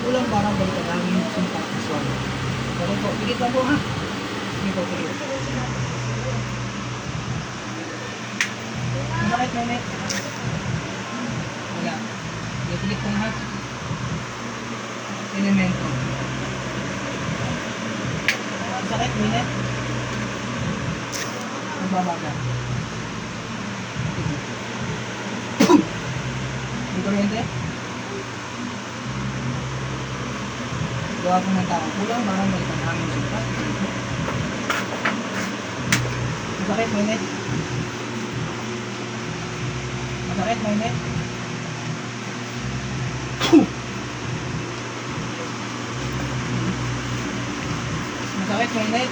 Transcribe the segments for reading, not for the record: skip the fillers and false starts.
Kulang parang balikan namin yung sympathies one. Okay po, pikit lang po ha. Sige po, pikit. Masakit na ulit. Wala. Sige, pikit po ha. Elemento. Masakit, minute. Magbabaga. Sige. May kuryente? Gawa po ng tao. Kulang parang balikan namin yung sympathies. Masakit, minute. Masakit, mainit. Masakit, mainit.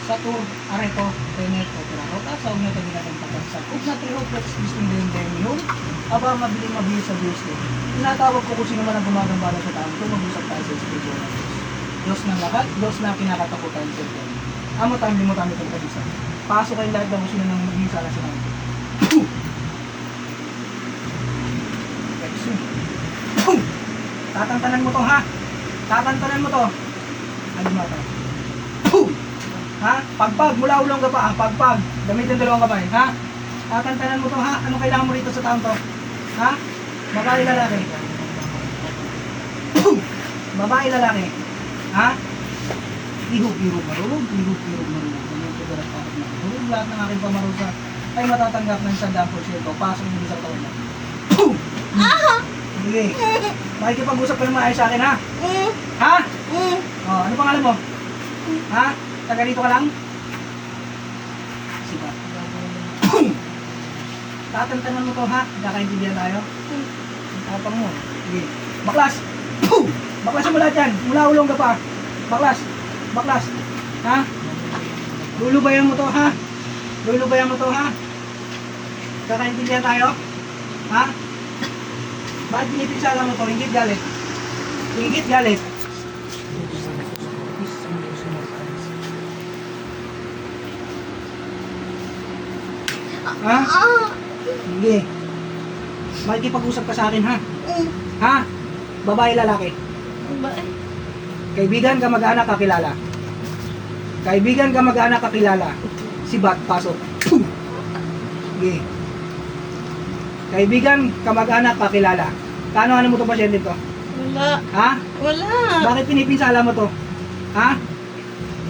Sa tour, areto, tenet, opera, rota, sa una tayo natin pagkaksak. Kung na trihok, let's disting din terminal, aba mabiling sa Diyos din. Tinatawag ko kung sino man ang gumagambala sa tao, kung mag-usap tayo sa Espiritu ng Diyos. Diyos ng lahat, Diyos na kinakatakutan sa Diyos. Amo tayo, hindi mo tayo itong kabisa. Pasok kayong lahat ng gusto na nang mag-iisala sa namin. Tatantanan mo to, ha? Tatantanan mo to. Ano mo ito? Ha? Pagpag, mula ulong ka pa, ha? Pagpag. Gamitin dalawang kamay, ha? Tatantanan mo to, ha? Anong kailangan mo rito sa taong to? Ha? Babae, lalaki. Babae, lalaki. Ha? Ihog-ihog marulog, ihog-ihog marulog. Marulog, lahat ng aking pamarusa ay matatanggap ng 100%. Pasok mo sa taon na. Sige. Makikipag-usap ka ng maayos sa akin, ha? Ha? Oh, ano pangalan mo? Ha? Taga dito ka lang? Sige. Tatantanan mo to, ha? Kakaintindihan tayo? Tapang mo. Sige. Baklas! Baklasan mo lahat yan. Mula ulong ka pa. Baklas. Baklas. Ha? Lulubayan mo to, ha? Lulubayan mo to, ha? Kakaintindihan tayo? Ha? Bakit pinipinsala mo to? Ingit galit. Ingit galit. Ha? Sige. Makikipag-usap ka sa akin, ha? Ha? Babae, lalaki. Babae. Kaibigan, kamag-anak, kakilala. Kaibigan, kamag-anak, kakilala. Si Bat, pasok. Sige. Kaibigan, kamag-anak, kakilala. Ano mo to pasyente to? Wala. Ha? Wala. Bakit pinipinsala mo to? Ha?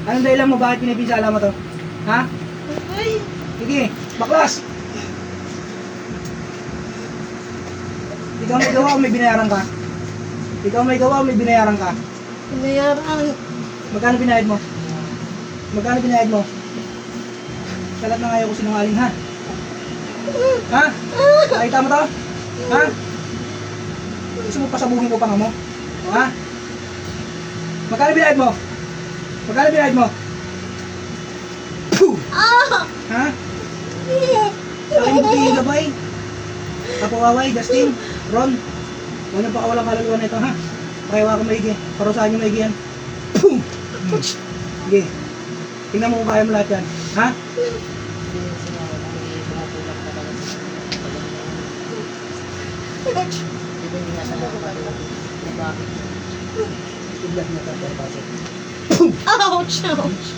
Anong dahilan mo bakit pinipinsala mo to? Ha? Ay. Sige, baklas! Ikaw may gawa o may binayaran ka? Ikaw may gawa o may binayaran ka? Binayaran. Magkano binayad mo? Magkano binayad mo? Salat na ngayon ko sinungaling, ha? Ha? Nakita mo to? Ha? Gusto mo pasabugin ko pa nga mo? Ha? Magkano binayad mo? Magkano binayad mo? Ha? Akin mo tingin gabay? Kapawaway, Justin, Ron. Huwag na pa walang kaluluwa na ito, ha? Pakiwa ko maigi. Parusahan nyo maigi yan. Sige. Tingnan mo kung kaya mo lahat yan. Ha? Tiglas na tapos. Ouch! Ouch!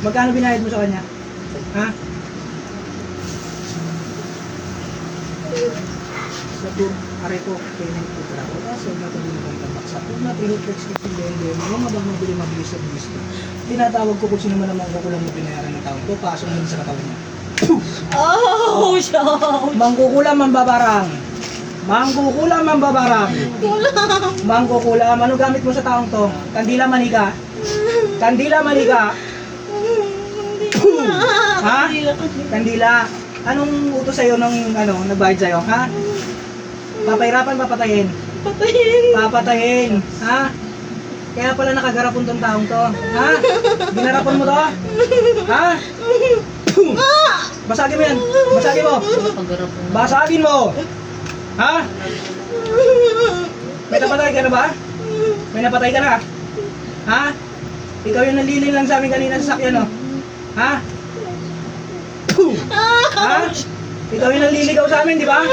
Magkano binayad mo sa kanya? Ha? Sa tour, areto, payment ko para ko. So, natuloy na kang tabak. Sa tour na, trihot-flex, kitindende, mga mabilis sa bilis ko. Tinatawag ko kung sino man naman kukulang mo binayaran ng taon ko, pasok mo sa katawan niya. Ouch! Ouch! Mangkukulam ang babarang. Mangkukulam ang babarang. Kulang! Mangkukulam. Ano gamit mo sa taong to? Kandila maniga. Kandila maniga. Ha? Kandila. Anong utos sa'yo nung nagbayad sa'yo? Ha? Papahirapan, papatayin? Patayin! Papatayin. Ha? Kaya pala nakagarapon tong taong to. Ha? Ginarapon mo to? Ha? Basagin mo yan. Basagin mo. Basagin mo. Ha? May napatay ka na ba? May napatay ka na? Ha? Ikaw yung nalilin lang sa amin kanina sa sakyan, no? Ha? Ha? Ikaw yung nanliligaw sa amin, di ba?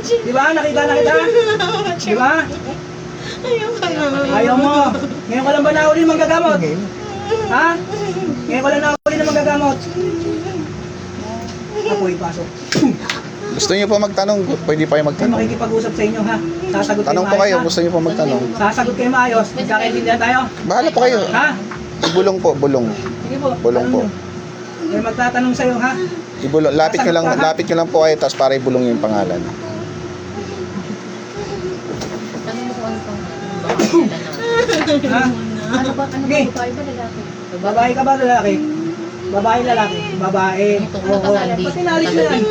Di ba? Nakita na kita? Di ba? Ayaw ka na. Ayaw mo. Ngayon ka lang ba nahuli ng manggagamot? Ha? Ngayon ka lang nahuli ng manggagamot? Apoy, pasok. Gusto niyo po magtanong? Pwede pa kayo May magtanong. makikipag-usap sa inyo, ha? Sasagot kayo Tanong po maayos, kayo, ha? gusto niyo po magtanong? Sasagot kayo maayos. Magkakaintindihan tayo. Bahala po kayo. Ha? Ibulong po, bulong. Sige po. Bulong tanong po. nyo. May magtatanong sa'yo, ha? Ibulong, lapit nyo lang po kayo, tapos para ibulong niyo yung pangalan. Ano mo kung ano pang baka Ha? ano ba Okay. babae ba lalaki? Babae ka ba lalaki? Babae lalaki? Babae. Ito, Oo. kasal dito. Pati nalis na yan.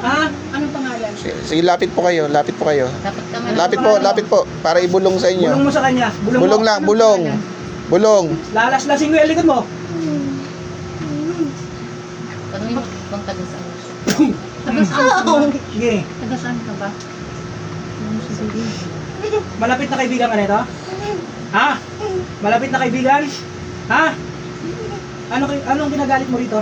Ha? Anong pangalan? Sige, lapit po kayo, lapit po kayo. Dapat ka Lapit po, para ibulong sa Bulong inyo. mo sa kanya. Bulong mo. lang, bulong. Bulong. Lalas-lasing mo yung likod mo. Tanungin mo kung taga saan. Sige. Taga saan ka ba? Malapit na kaibigan ka nito? Ha? Malapit na kaibigan? Ha? Anong ginagalit mo rito?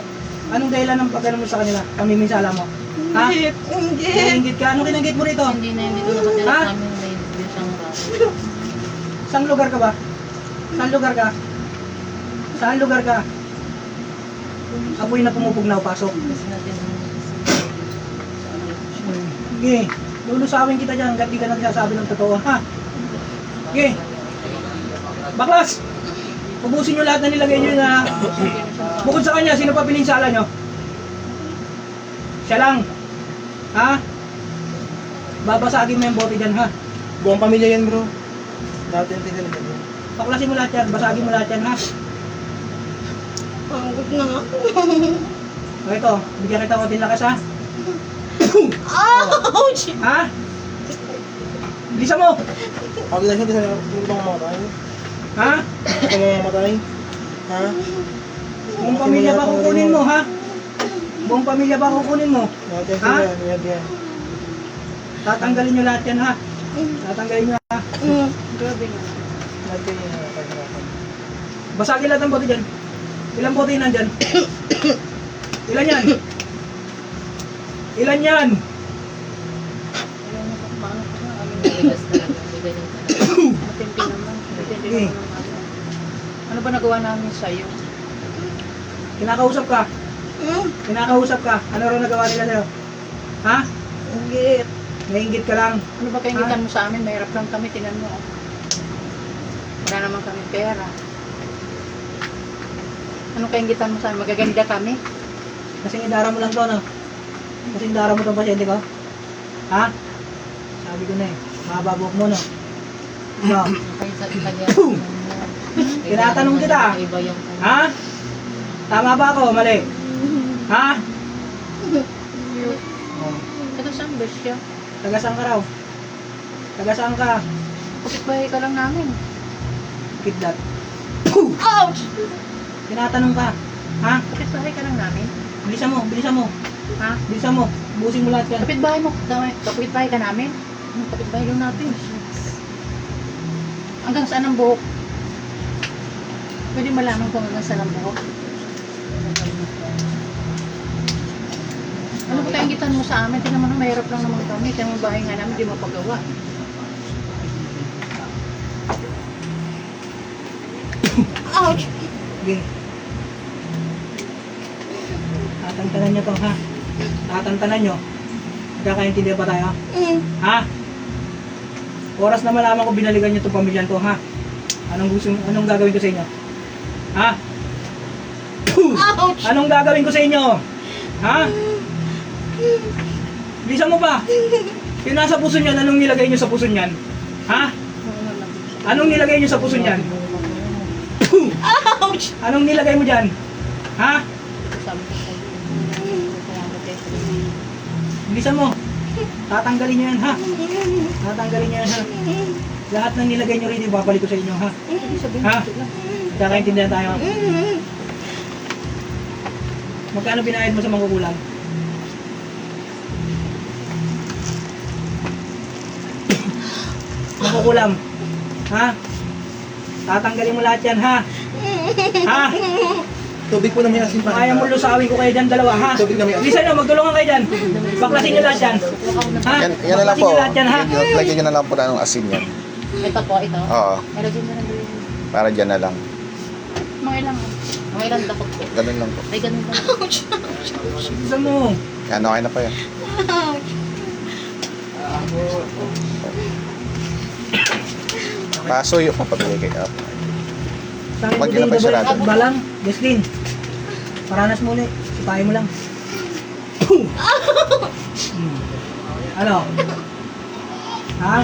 Anong dahilan ng pagano mo sa kanila? Pamiminsala mo? Ha? Naiingit ka? Anong kinanggit mo rito? Hindi na dito nakatira Ha? sa amin. May isang raso. Saan lugar ka ba? Saan lugar ka? Saan lugar ka? Apoy na pumupugnaw, pasok. Kasi natin Sige. Lulusawin kita dyan hanggat di ka nagsasabi ng totoo, ha? Sige. Baklas! Ubusin nyo lahat na nilagay nyo na bukod sa kanya, sino pa pininsala nyo? Siya lang. Ha? Babasagin mo yung bote dyan, ha? Buong pamilya yan, bro. Dati yung tingnan natin. Paklasin mo lahat yan, basagin mo lahat yan, ha? Pangod na nga. O ito, bigyan kita konting lakas, ha? Ouch! Ha? Bilisan mo! Pag ilan siya, hindi ka mamamatay. Ha? Hindi ka mamamatay. Ha? Buong pamilya ba kukunin mo, ha? Buong pamilya ba kukunin mo? Lahat yan, Ha? sila, lahat yan. Tatanggalin nyo lahat yan, ha? Tatanggalin nyo, ha? grabe na. Lahat yan yung pagkakapan. Basagin lahat ng bote dyan. Ilang bote yun nandyan? Ilan yan? Ilan yan? Ayaw mo kung paano ka na. Kami naligas talaga. Bigay ng talaga. Matindi naman. Matindi Eh. naman ang ano. Ano ba nagawa namin sa'yo? Kinakausap ka. Kinakausap ka. Ano rin nagawa nila sa'yo? Ha? Inggit. Nainggit ka lang. Ano ba kaingitan mo sa amin? Mahirap lang kami. Tinan mo. Oh. Wala naman kami pera. Anong kaingitan mo sa amin? Magaganda kami? Kasing idara mo lang to, no? Kasing idara mo itong pasyente ko. Ha? Sabi ko na eh. Mahaba buhok mo, no? No? Kayo sa kanya. Tinatanong kita. Iba yung Ha? Tama ba ako? Mali? Ha? Oh. Taga saan ba siya? Taga saan ka raw? Taga saan ka? Kapitbahay ka lang namin. Kidlat. Ouch! Tinatanong ka. Ha? Kapitbahay ka lang namin. Bilisan mo, bilisan mo. Ha? Bilisan mo. Busin mo lahat yan. Kapitbahay mo. Kapitbahay ka namin. Kapitbahay lang natin. Hanggang saan ang buhok? Pwede malaman kung hanggang saan ang buhok. Ano ba kaingitan mo sa amin? Tingnan mo na mahirap lang naman kami. Kaya yung bahay nga namin, di mapagawa. Ouch! Sige. Tatantanan nyo to, ha? Tatantanan nyo. Magkakaintindihan ba tayo? Ha? Oras na malaman ko binaligan nyo itong pamilyan to, ha? Anong gagawin ko sa inyo? Ha? Ouch! Anong gagawin ko sa inyo? Ha? Bilisan mo pa. Yung nasa puso niyan, anong nilagay nyo sa puso niyan? Ha? Anong nilagay nyo sa puso niyan? Ouch! Anong nilagay mo dyan? Ha? Sabi ko sa'yo. Salamat kayo sa Bilisan mo. Tatanggalin nyo yan, ha? Tatanggalin nyo yan, ha? Lahat ng nilagay nyo rin, ibabalik ko sa inyo, ha? sabihin Ha? ko lang. Magkakaintindihan tayo. Magkano binayad mo sa mangkukulam? Mangkukulam. Ha? Tatanggalin mo lahat yan, ha? Ha? Tubig po na may asin Kung pa. ayaw mo lusawin ko kayo dyan dalawa, ha? Tubig na may asin. Bilisan nyo, magtulungan kayo dyan. Baklasin nyo lahat yan. Ha? Yan na lang Baklasin po. nyo lahat yan, ha? Lagyan nyo na lang po ng asin yan. Ito po, ito. Oo, Nalagyan na lang din. para dyan na lang. Mga ilang. Mga ilang dakot po. Ganun lang po. Ay, ganun lang. Bilisan mo. Yan, okay na po yan. Ouch. Paso yung papabili kayo. Sabi Wag ko yun na din, pa sarado. double balang. Jesslyn, paranas mo ulit. Sipahin mo lang. Ano? Ha?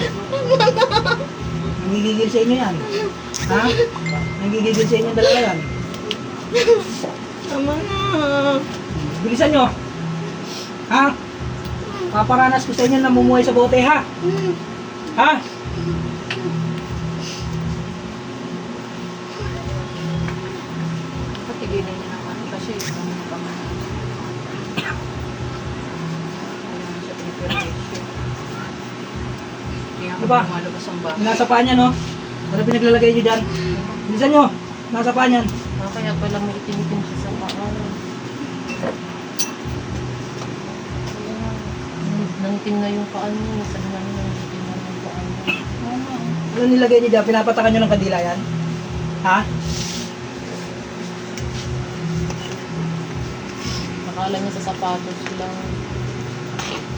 Nangigigil sa inyo yan. Ha? Nangigigil sa inyo dalawa yan. Tama na. Bilisan nyo. Ha? Paparanas ko sa inyo na mumuhay sa bote, ha? Ha? Patigilin niya naman. Kasi, ano pa man. Kaya siya preparation. Kaya Ano ba? lumalabas ang bahay. Nasa paa niya, no? Ano pinaglalagay nyo dyan? Bilisan nyo. Nasa paa niyan. Kaya pala may itim-itim siya sa paa. Nangitim na yung paa niya. Sabi namin nangitim na yung paa niya. Ano nilagay nyo dyan? Pinapatakan nyo ng kandila yan? Ha? Nakala niya sa sapatos lang.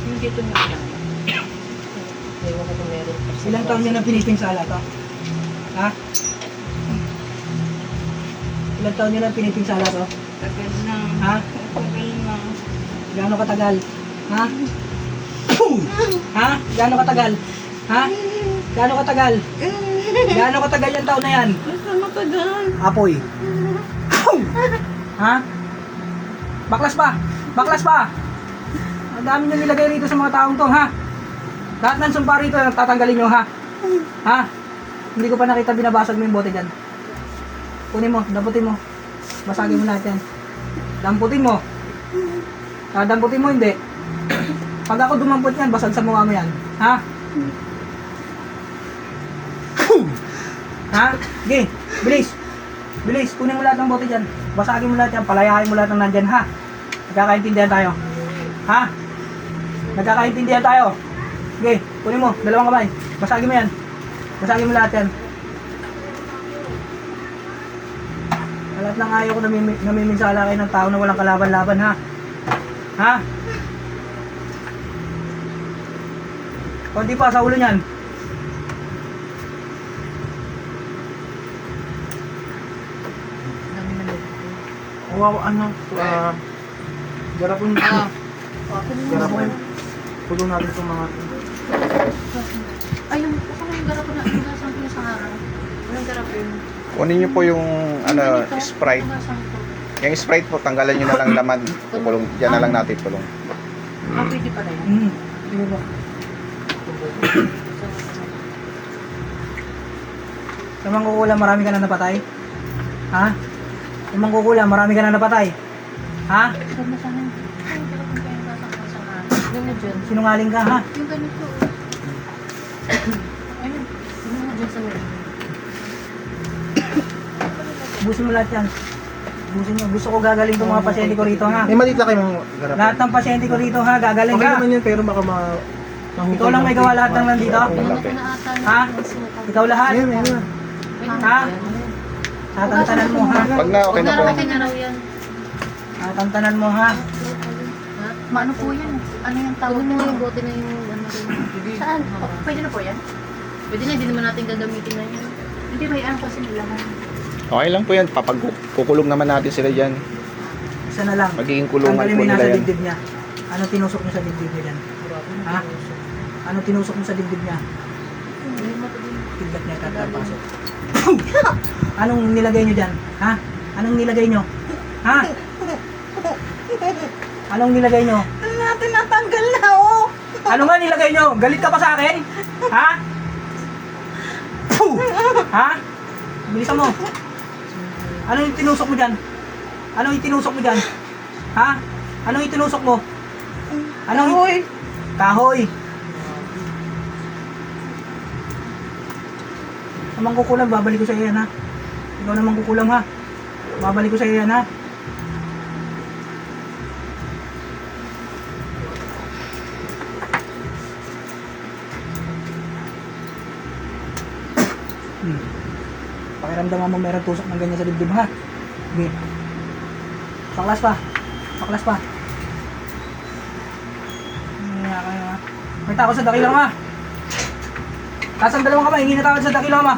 Yung dito niya lang. Ewan ko kung meron pa sa Ilang taon nyo nang pinipinsala to? Ha? Ilang taon nyo nang pinipinsala to? Tagal na. Ha? Tagal na. Gaano katagal? Ha? Ha? Gaano katagal? Ha? Gaano katagal? Gaano katagal yung taon na yan? Basta matagal. Apoy. Ha? Baklas pa! Baklas pa! Ang dami nyo nilagay rito sa mga taong to, ha? Lahat ng sumpa rito, tatanggalin nyo, ha? Ha? Hindi ko pa nakita binabasag mo yung bote dyan. Kunin mo, damputin mo. Basagin mo lahat yan. Damputin mo. Damputin mo, hindi. Pag ako dumampot yan, basag sa mukha mo yan. Ha? Ha? Sige, bilis. Bilis, kunin mo lahat ng bote dyan. Basagin mo lahat yan, palayahin mo lahat ng nandyan, ha? Nagkakaintindihan tayo. Ha? Nagkakaintindihan tayo. Sige, kunin mo, dalawang kamay. Basagin mo yan. Basagin mo lahat yan. Lahat ng ayaw ko namiminsala kayo ng tao na walang kalaban-laban, ha? Ha? Konti pa sa ulo niyan. Dami na loob. Wow, ano? Garapon. Garapon. Pulong natin itong mga... Ay, yung garapon na, yung gasang ko sa araw. Walang garapon. Kunin nyo po yung Sprite. Yung Sprite po, tanggalan nyo na lang laman. Kulong, dyan na lang natin pulong. Pwede pa na yan. Di ba? Sa mangkukulam, marami ka na napatay? Ha? Sa mangkukulam, marami ka na napatay? Ha? Huwag na sana yung garapon kayo yung gasang ko sa araw. Yung na dyan. Sinungaling ka, ha? Yung ganito. Ayun. Yung na dyan sa meron. Busin mo lahat yan. Busin mo. Gusto ko gagaling itong mga pasyente ko rito, ha? May maliit lang kayo mga garapon. Lahat ng pasyente ko rito, ha? Gagaling Okay ka. naman yun, pero baka Ikaw lang may gawa lahat ng nandito? Malaki. Ha? Ikaw lahat? Ayun, ayun. Ha? Tatantanan mo, ha? Pag na, okay na po. Okay na raw yan. Tatantanan mo, ha? Maano po yan? Ano yung tawag Tawag mo mo? yung bote na yung ano rin. Saan? Pwede na po yan? Pwede na, hindi naman natin gagamitin na yan. Hindi ba yan kasi nilaman? Okay lang po yan. Kukulong naman natin sila dyan. Isa na lang. Magiging kulungan Tanggalin po mo yung nila nasa yan. dibdib niya. Ano tinusok niyo sa dibdib niya dyan? Ha? Ano tinusok mo sa dibdib niya? Kidlat niya tatapasok. Anong nilagay niyo dyan? Ha? Anong nilagay niyo? Ha? Anong nilagay niyo? Ano natin natanggal na, oh! Ano nga nilagay niyo? Galit ka pa sa akin? Ha? Puh! Ha? Bilisan mo. Ano yung tinusok mo dyan? Ano yung tinusok mo dyan? Ha? Ano yung tinusok mo? Ano yung... Kahoy! Kahoy! Namang kukulam, babalik ko sa iyo yan, ha? Ikaw namang kukulam, ha? Babalik ko sa iyo yan, ha? Pakiramdaman mo meron tusok ng ganyan sa dibdib, ha? Sige. Paklas pa. Paklas pa. May takot sa dakila, ma. Taas ang dalawang kamay, hingi na tawad sa dakila, ma.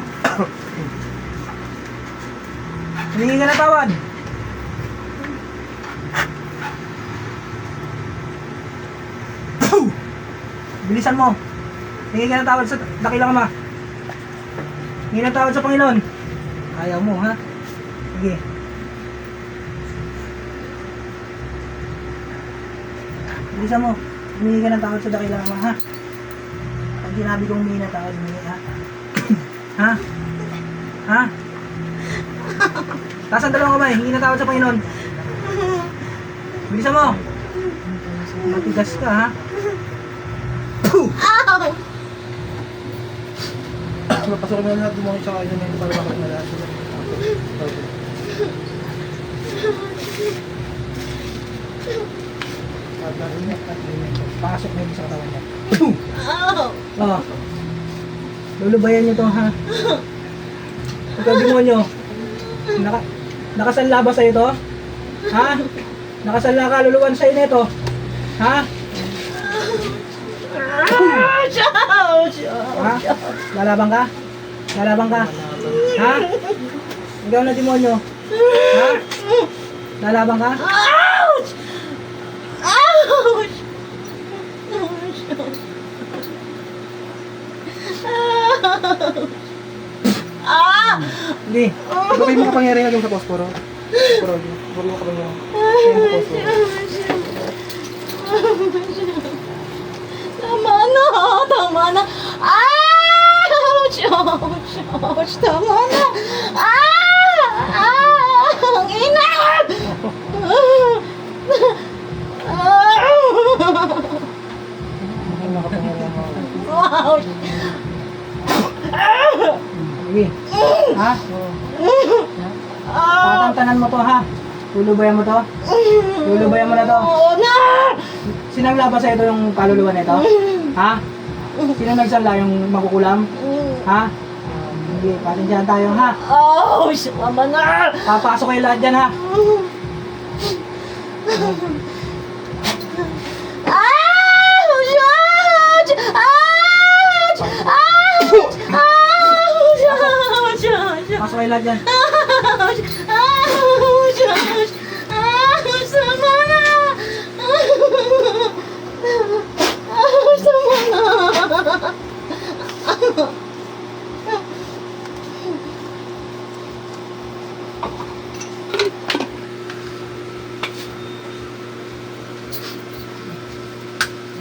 Hingi ka na tawad. Bilisan mo. Hingi ka na tawad sa dakila, ma. Hingi na tawad sa Panginoon. Ayaw mo, ha? Sige. Bilisan mo. Humingi ka ng tawad sa dakila, ma, ha? Pag sinabi kong humingi ng tawad, humingi, ha? Ha? Ha? Taas ang dalawang kamay, hingi ng tawad sa Panginoon. Bilisan mo. Matigas ka, ha? Pasok na lahat mo sa kanya ng para bakit na lahat. Pasok na yun sa katawan niya. Oo. Lulubayan niyo to, ha? Ikaw, demonyo. Nakasanla ba sa'yo to? Ha? Nakasanla ka, luluwan sa'yo nito. Ha? Ha? Lalabang ka? Lalabang ka? Ha? Ikaw na, demonyo. Ha? Lalabang ka? Hindi. Ikaw kayo makapangyarihan yung sa posporo. Posporo. Huwag mo kapangyarihan. Yung sa posporo. Tama na! Tama na! Ouch! Ouch! Ouch! Tama na! Ang ina! Ouch! Sige. Ha? Tatantanan mo to, ha? Lulubayan mo to? Lulubayan mo na to? Oo na! Sinangla ba sa ito yung kaluluwa nito? Ha? Sino nagsanla yung makukulam? Ha? Hindi, patindihan tayo, ha? Ouch! Tama na! Papasok kayo lahat dyan, ha? Ouch! Ouch! Ouch! Ouch! Ouch! Ouch! Ouch! Pasok kayo lahat dyan. Ouch! Ouch! Ouch! Ouch! Tama na! Ouch! Tama na!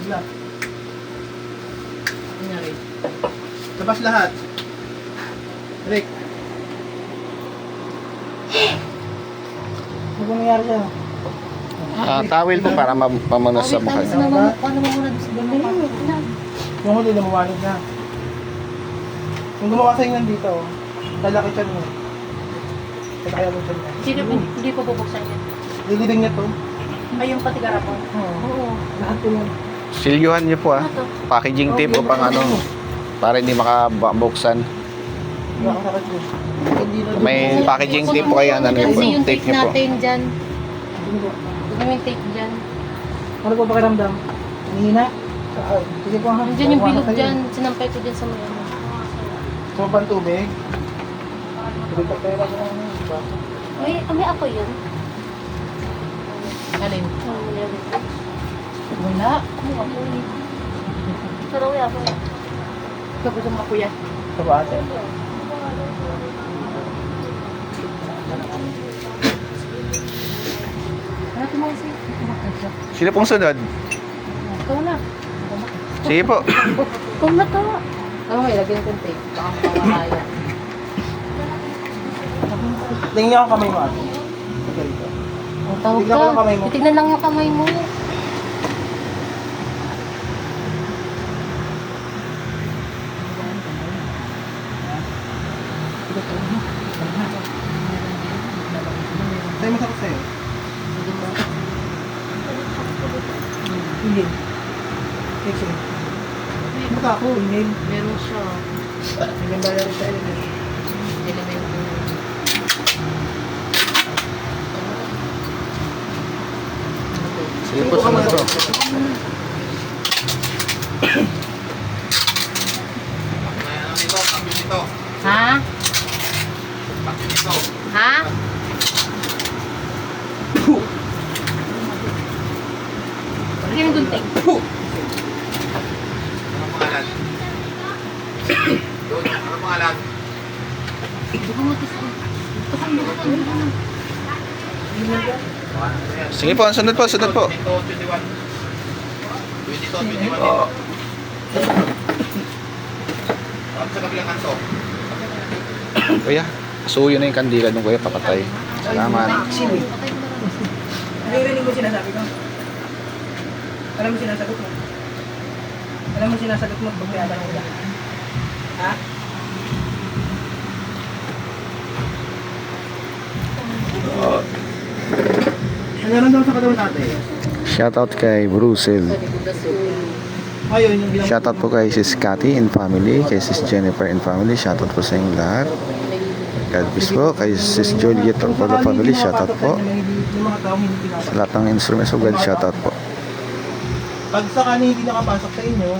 Wala. Nangyari. Labas lahat. Rick. Ano kung nangyari sa'yo? Tawil po para mamanas sa mukha niya. Paano mo muna sa ganun? Yung huli na mawalig na. Yung gumawa sa'yo nandito, oh. Lalaki siya mo. Kaya mo siya niya. Hindi pa bubuksan yan. Liliging niya to. Ay, yung pati garapon. Oo. Lahat po yan. Silyuhan niyo po, ha? Packaging tape o pang ano. Para hindi makabuksan. Wala kang sakit yun. May packaging tape po kayo. Ano Kasi yung tape tape niyo po. natin dyan. Huwag yung tape dyan. Ano po pakiramdam? Nanghina? Sige po, ha? Nandiyan yung bilog dyan. Sinampay ko dyan sa mga ano. Sumapang tubig. Tubig pa pera ko lang. Diba? May ako yun. Alin? Wala. May ako yun. Pero may ako yun. Tapos yung makuya. Sa base. Ano tumakas yun? Sino pong sunod? Ikaw na. Sige po. Ikaw na to. Ano nga, ilagyan ko yung tape. Baka makawala yan. Tingnan niyo ang kamay mo ate. Ganito. Ang tawag Tignan ko yung kamay mo. ka. Titignan lang yung kamay mo. Sa'yo masakit sa'yo. Hindi. X-ray. Ba't ako? Inhale. Meron siya. May ganda rin sa'yo. Elemento. Sige po, sunod po. Ha? Ha? Ano yung gunting? Sige po, sunod po, sunod po. Kuya, suyo na yung kandila nung kuya, papatay. Salamat. Naririnig mo sinasabi ko? Alam mo sinasagot mo? Alam mo sinasagot mo pag may atanong ko? Ha? Meron daw sa katawan natin. Shoutout kay Brucel. Ayun, yung bilang... Shoutout po kay Sis Cathy and family, kay Sis Jennifer and family. Shoutout po sa inyong lahat. God bless po. Kay Sis Juliet and for the family. Shoutout po. Yung mga tao hindi pinapasok. Sa lahat ng instruments of God, shoutout po. Pag sakali hindi nakapasok sa inyo,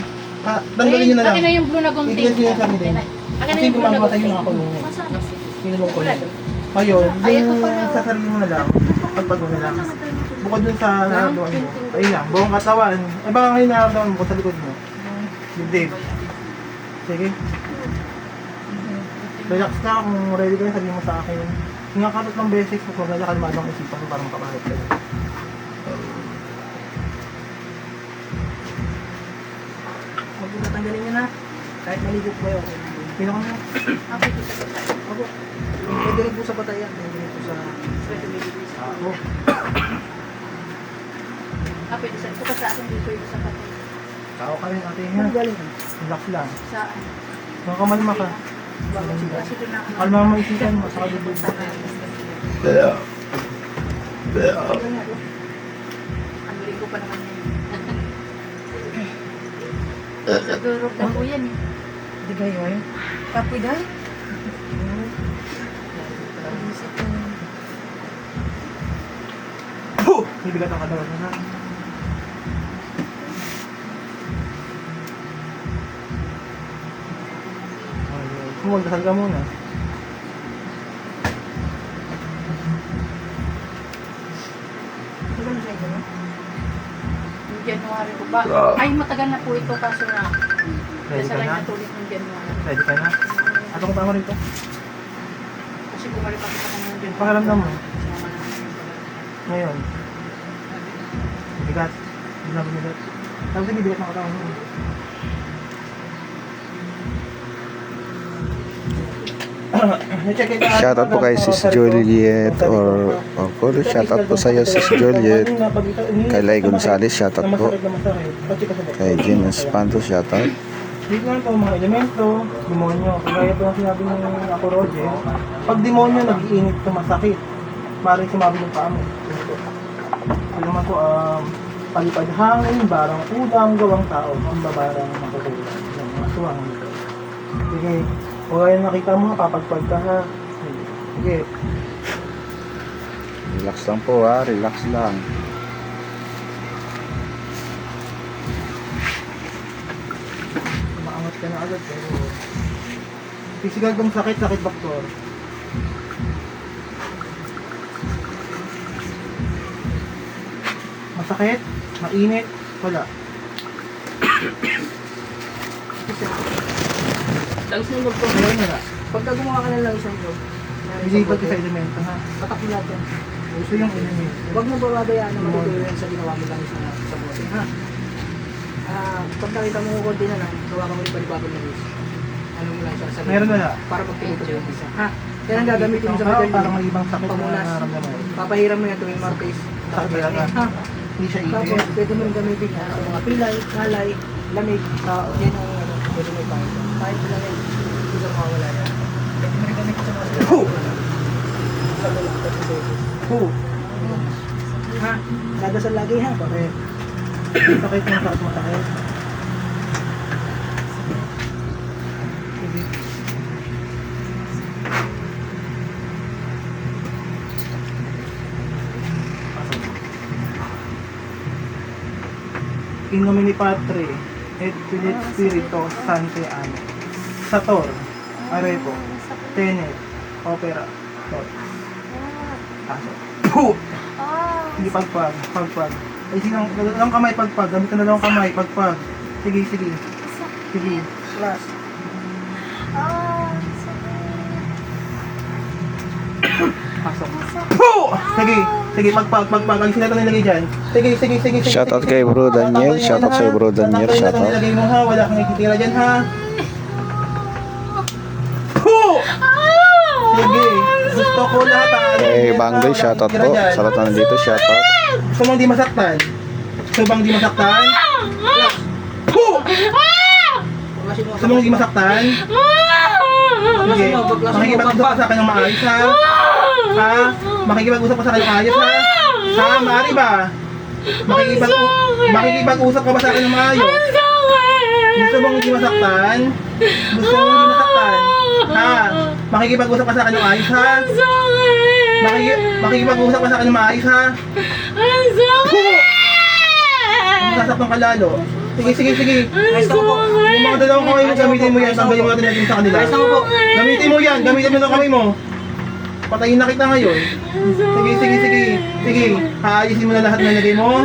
tanggalin nyo na lang. Akin na yung blue na gunting. Itigil nyo sa amin din. Akin na Kasi yung blue na gumagawa tayo gunting. mga kulungan. Kinulong ko yun. Ngayon, yung sa sarili mo na lang, pagpag mo na lang. Bukod dun sa nararamdaman mo. Ayun lang, buong katawan. Eh baka ngayon nararamdaman mo sa likod mo. Dibdib. Sige. Relax ka, kung ready ka, sabihin mo sa akin. Yung nakakapit ng beses, kung medyo kalmadong isipan mo, parang makapahit ka. Huwag mo tatanggalin nyo na. Kahit maligo po kayo. Pinaka mo. Ako. Pwede rin po sa patayan. Pwede rin po sa... Ako. Pwede sa ito sa akin dito yung sa patay. Tao ka rin ate Ano niya. galing? Relax lang. Saan? Makamalma ka. Kasi doon ako. Kalma mo isipan mo, saka dibdib. Ano rin ko pa naman yan. Siguro na po yan eh. Hindi kayo eh. Kapoy dahil? Bibigat ang katawan mo na. Kung magdasal ka muna. Ano sa inyo, no? Yung January ko ba? Ay, matagal na po ito kaso na. Ready ka Nasalay na? na tuloy ng January. Ready ka na? At kung tama rito, Kasi bumalik ako sa kanya ng January. pakiramdam mo. Sama na kami. Ngayon. Bigat. Hindi na bigat. Tapos bibigat ng katawan mo. Shoutout po kay Sis Juliet or Colo. Shoutout po sa iyo, Sis Juliet. Kay Lai Gonzales, shoutout po. Kay Jim Espanto, shoutout. Dito lang po mga elemento, demonyo. Kaya po ang sinabi ng ako Roger, pag demonyo nag-iinit ito masakit. Maring sumabi ng paa mo. Ano naman po, palipad hangin, barang udang, gawang tao, ang babarang makatulad. Ang aswang. Sige, kung kaya nakita mo, papagpag ka ha. Sige, Relax lang po ha, relax lang. maangat ka na agad. Pero, physical kong sakit, sakit doktor. Masakit, mainit, wala. Langis ng loob ko. Ngayon wala. Pagka gumawa ka ng langis ng loob, Bilipat ka sa elemento ha. patak mo lahat yan. Gusto yung elemento. Huwag mo bababayaan na matutuloy yan sa ginawa mo langis na sa bote. Ha? Pag nakita mo konti na lang, gawa ka mo yung palibabang langis. Ano mo lang siya sa Meron wala. para pagpilitin mo yung isa. Ha? Yan ang gagamitin mo sa Para medalyon. may ibang sakit na Pamunas. nararamdaman. Papahiram mo yan tuwing Martes. Sakit talaga. Ha? Hindi siya Tapos, ibig. pwede mo rin gamitin yan sa mga pilay, ngalay, lamig. Yan ang ano, pwede mo ipahit. Kahit lamig, hindi ka mawawala yan. Pwede mo rin gamitin sa mga sa lang, pwede beses. Ha? Dadasal lagi ha? Sakit. Sakit yung sakit masakit. Sige. In nomine Patre, et Filii Spiritus Sancti. Amen. Sator, Arepo, Tenet, Opera, Tot. Pasok. Puh! Sige, pagpag. Ay, sinang kamay, pagpag. Gamit na lang kamay, pagpag. Sige. Sige. Last. Pasok. Puh! Sige, pagpag. Alisin natin nilagay dyan. Sige. Shoutout kay Bro Daniel. Shoutout sa'yo Bro Daniel. Shoutout. Shoutout. Nilagay mo ha, wala kang ikitira dyan ha. Puh! Sige, gusto ko lahat ha. Kay Banggoy, shoutout po. Sa lahat na nandito, shoutout. Gusto mong di masaktan? Gusto bang di masaktan? Puh! Gusto mong di masaktan? Sige, makikipag-usap ka sa akin ng maayos ha? Ha? Makikipag-usap ka sa akin ng maayos ha? Ha? Maaari ba? Makikipag-usap ka ba sa akin ng maayos? Gusto mong hindi masaktan? Gusto mong hindi masaktan? Ha? Makikipag-usap ka sa akin ng maayos ha? Makikipag-usap ka sa akin ng maayos ha? Sasaktan ka lalo. Sige. Yung mga dalawang kamay mo, gamitin mo yan. Tanggalin mo natin sa kanila. Gamitin mo yan. Gamitin mo ng kamay mo. Patayin na kita ngayon. Sige. Aalisin mo na lahat ng nilagay mo.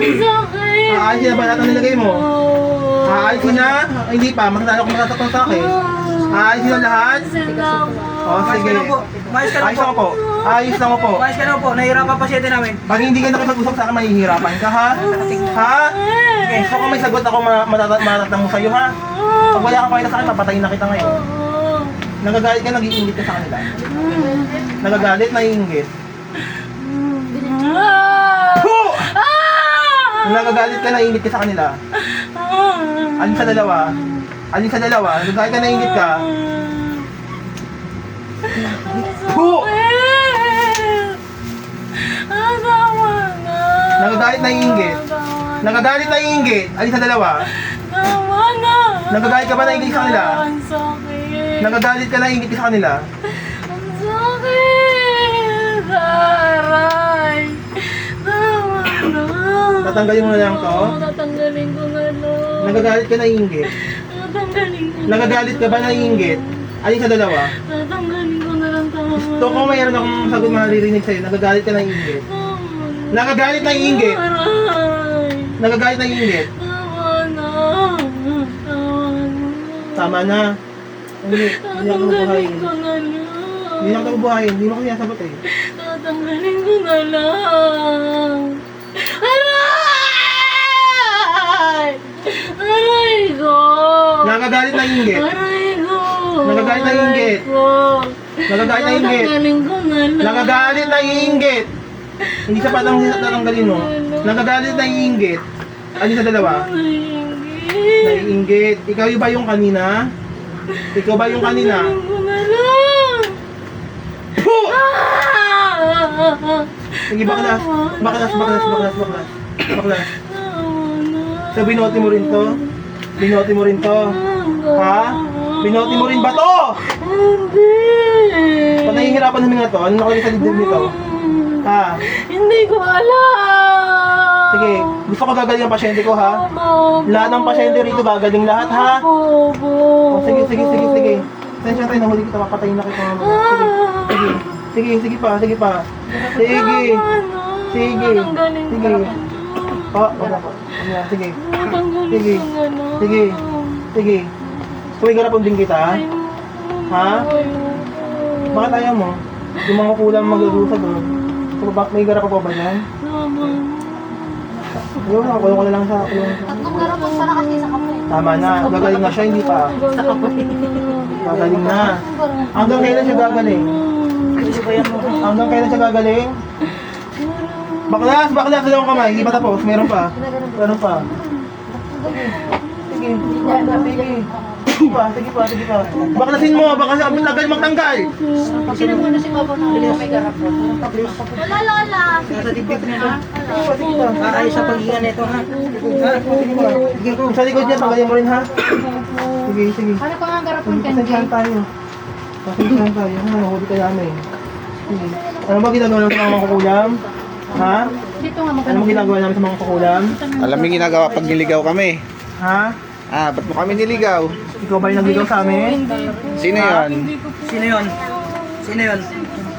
Aalisin na ba lahat ng nilagay mo? Aalisin na? Hindi pa. Matatalo kung masasaktan sa akin. Aalisin na lahat? O, sige. Ayos lang po. Umayos ka na po. Nahihirapan pa pasyente namin. Pag hindi ka nakipag-usap sa akin, mahihirapan ka, ha? Ha? Gusto ko may sagot ako matatanong mo sa'yo, ha? Pag wala ka pakita sa akin, papatayin na kita ngayon. Nagagalit ka, nag-iingit ka sa kanila. Nagagalit, naiingit. Puh! Nagagalit ka, naiingit ka sa kanila. Alin sa dalawa? Nagagalit ka, naiingit ka. Puh! Nagagalit, naiingit. Alin sa dalawa? Nagagalit ka ba, naiingit sa kanila? Nagagalit ka, naiingit ka sa kanila? Tatanggalin mo na lang to? Tatanggalin ko na lang. Nagagalit ka, naiingit? Nagagalit ka ba, naiingit? Alin sa dalawa? Tatanggalin ko na lang tama. Gusto ko mayroon akong sagot maririnig sa'yo. Nagagalit ka, naiingit? Nagagalit, naiingit? Nagagalit, naiingit? Tama na. Hindi ako mabuhayin. Tatanggalin ko na lang. Hindi ako mabuhayin. Hindi mo ko sinasagot eh. Tatanggalin ko na lang. Aray! Aray ko! Nagagalit, naiingit? Aray ko! Nagagalit, naiingit? Nagagalit, naiingit? Tatanggalin ko na lang. Nagagalit, naiingit? Hindi sapat ang tatanggalin mo. Nagagalit, naiingit? Ano sa dalawa? Naiingit. Ikaw ba yung kanina? Ikaw ba yung kanina? Tatanggalin ko na lang. Puh! Sige, baklas. So, binote mo rin to? Binote mo rin to? Ha? Binote mo rin ba to? Hindi. Pag nahihirapan namin nga to, ano nakalagay sa dibdib nito? Ha? Hindi ko alam. Sige, gusto ko gagaling ang pasyente ko, ha? Bobo. Lahat ng pasyente rito gagaling lahat, ha? Bobo. Oh, sige. Sensya tayo, nahuli kita, papatayin na kita. Sige pa. Sige. Wala po. Sige. Kuwi garapon din kita, ha? Bakit ayaw mo? Yung mga kulang magdurusa doon. So, may garap pa ba yan? Ayun na, kulong ko na lang sa kulong. Tatlong garapon para kasi sa kamay. Tama na, gagaling na siya, hindi pa. Gagaling na. Hanggang kailan siya gagaling? Hanggang kailan siya gagaling? Baklas, dalawang kamay, hindi pa tapos, meron pa. Sige pa. Baklasin mo, baka ang tagal magtanggal. Sino muna si Papa na may garapon? Wala, Lola. Nasa dibdib niya to. Ayos sa paghinga nito, ha? Sa likod niya, tanggalin mo rin, ha? Sige. Ano pa nga garapon ka? Pasensyahan tayo. Nahuli ka namin. Sige. Ano ba ginagawa ng mga makukulam? Ha? Dito nga Alam mo ginagawa namin sa mga kukulam? Alam mo ginagawa pag niligaw kami. Ha? Ba't mo kami niligaw? Ikaw ba yung nagligaw sa amin? Sino yon? Sino yun? Sino yun?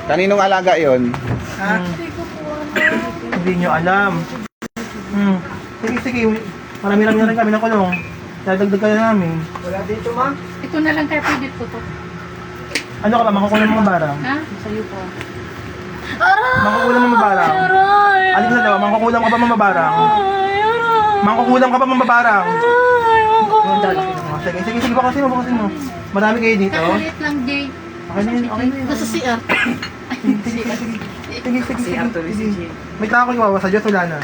Kaninong alaga yon? Ha? Hindi nyo alam. Sige, sige. Marami-rami na rin kami ng kulong. Dadagdag ka na namin. Wala dito, ma. Ito na lang kaya pwede po to. Ano ka ba? Makukulang mga barang? Ha? Sa'yo po. Makukulang mga barang? Alin sa daw? Makukulang ka ba mga barang? Makukulang ka ba mga barang? Sige, sige, sige. Bakasin mo, bakasin mo. Marami kayo dito? Kakulit lang, Jay. Okay na yun, okay na yun. Nasa CR. Sige, sige, sige. Sige, sige, sige. May tako iwawa sa Diyos, wala na.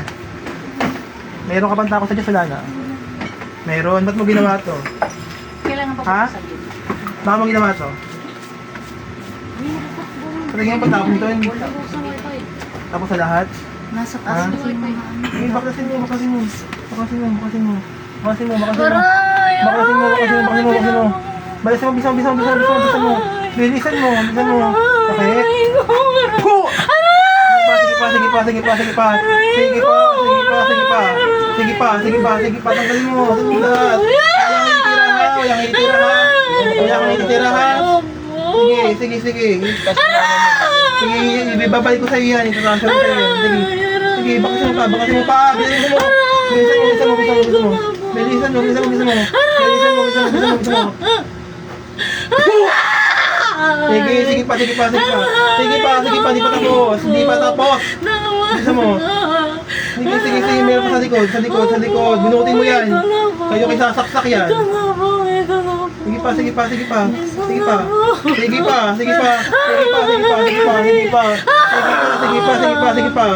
Meron ka bang tako sa Diyos, wala na? Meron. Ba't mo ginawa to? Kailangan pa Ha? po sa gilid. Bakit mo ginawa to? Talagang pagtapon to, hindi. Sa wifi. Tapos sa lahat? Nasa Ha? taas ng wifi. Eh, bakasin mo, bakasin mo. Bakasin mo, bakasin mo. Bakasin mo, bakasin mo. Bakasin mo, bakasin mo, bakasin mo, bakasin mo. Balisan mo, bisan mo, bisan mo, bisan mo, bisan mo. Bilisan mo, bisan mo. Okay? Ho! Sige pa, sige pa, sige pa, sige pa. Sige pa, sige pa, sige pa. Sige pa, sige pa, sige pa. Tanggalin mo, tanggalin mo lahat. Walang itira ha, walang itira ha. Sige, sige, sige. Sige, ibabalik ko sa iyo yan. Ito-transfer ko sa iyo. Sige, sige, bakasin mo pa, bakasin mo pa. Bilisan mo. Bilisan mo, bilisan mo, bilisan mo, bilisan mo. Bilisan mo, bilisan mo, bilisan mo. Bilisan mo, bilisan mo, bilisan mo, bilisan mo. Sige, sige pa, sige pa, sige pa. Sige pa, sige pa, di pa tapos. Hindi pa tapos. Bilisan mo. Sige, sige, sige, meron pa sa likod, sa likod, sa likod. Bunutin mo yan. Kayo kayo sasaksak yan. Sige pa, sige pa, sige pa. Sige pa. Sige pa, sige pa. Sige pa, sige pa, sige pa, sige pa. Sige pa, sige pa, sige pa, sige pa.